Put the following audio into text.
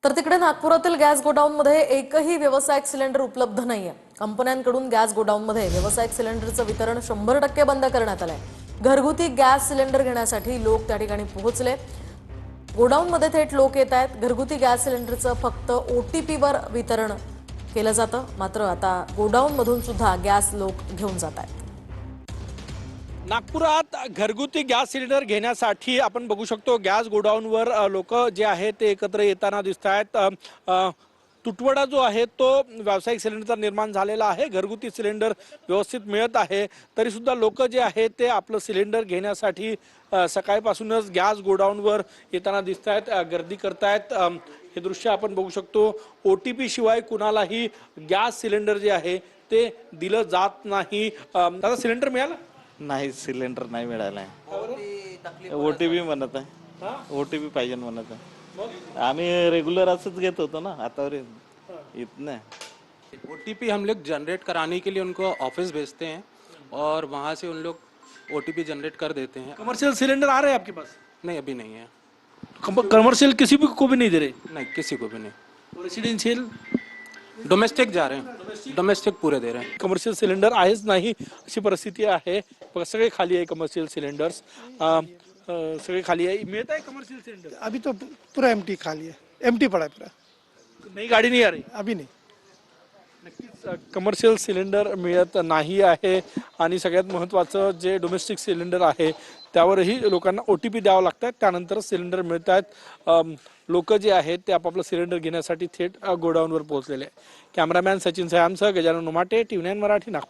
तर तिकडे नागपुरातील गॅस गोडाऊनमध्ये एकही व्यावसायिक सिलेंडर उपलब्ध नाहीये। कंपन्यांकडून गॅस गोडाऊनमध्ये व्यावसायिक सिलेंडरचं वितरण 100% बंद करण्यात आलंय। घरगुती गॅस सिलेंडर घेण्यासाठी लोक त्या ठिकाणी पोहोचले। गोडाऊनमध्ये थेट लोक येत आहेत। घरगुती गॅस सिलेंडरचं फक्त OTP वर वितरण केलं जातं। मात्र आता गोडाऊनमधून सुद्धा गॅस लोक घेऊन जात आहेत। नागपुरात घरगुती गॅस सिलेंडर घेण्यासाठी आपण बघू शकतो गॅस गोडाऊनवर लोक जे आहेत ते एकत्र येताना दिसत आहेत। तुटवडा जो आहे तो व्यावसायिक सिलेंडरचा निर्माण झालेला आहे। घरगुती सिलेंडर व्यवस्थित मिळत आहे तरी सुद्धा लोक जे आहेत ते आपलं सिलेंडर घेण्यासाठी सकाळपासूनच गॅस गोडाऊनवर येताना दिसत आहेत, गर्दी करतायत। हे दृश्य आपण बघू शकतो। OTP शिवाय कुणालाही गॅस सिलेंडर जे आहे ते दिलं जात नाही। दादा सिलेंडर मिळालं नाही, सिलेंडर नाही मिळाला आहे। OTP म्हणत आहे, OTP पाहिजे म्हणत आहे। आम्ही रेगुलर असंच घेत होतो ना, आता इतना OTP हम लोग जनरेट कराने के लिए उनको ऑफिस भेजते हैं और वहाँ से उन लोग OTP जनरेट कर देते हैं। कमर्शियल सिलेंडर आ रहे हैं आपके पास? नहीं, अभी नहीं है। कमर्शियल किसी भी को भी नहीं दे रहे? नहीं, किसी को भी नहीं। रेसिडेंशियल डोमेस्टिक जा रहे हैं, डोमेस्टिक पूरे दे रहे हैं। कमर्शियल सिलेंडर आहेच नाही अशी परिस्थिती आहे। सगळे खाली आहे कमर्शियल सिलेंडर्स, सगळे खाली आहे। मिळत आहे कमर्शियल सिलेंडर? अभी तो पूरा एम्प्टी खाली है, एम्प्टी पड़ा है पूरा। नई गाडी नहीं आ रही अभी नहीं। नक्कीच कमर्शियल सिलेंडर मिळत नाही आहे आणि सगळ्यात महत्त्वाचं जे डोमेस्टिक सिलेंडर आहे त्यावरही लोकांना OTP द्यावं लागतं, त्यानंतर सिलेंडर मिळत आहेत। लोक जे आहेत ते आपापलं सिलेंडर घेण्यासाठी थेट गोडाऊनवर पोहोचलेले आहे। कॅमेरामॅन सचिन सयामसह गजानन उमाटे, TV9 मराठी, नागपूर।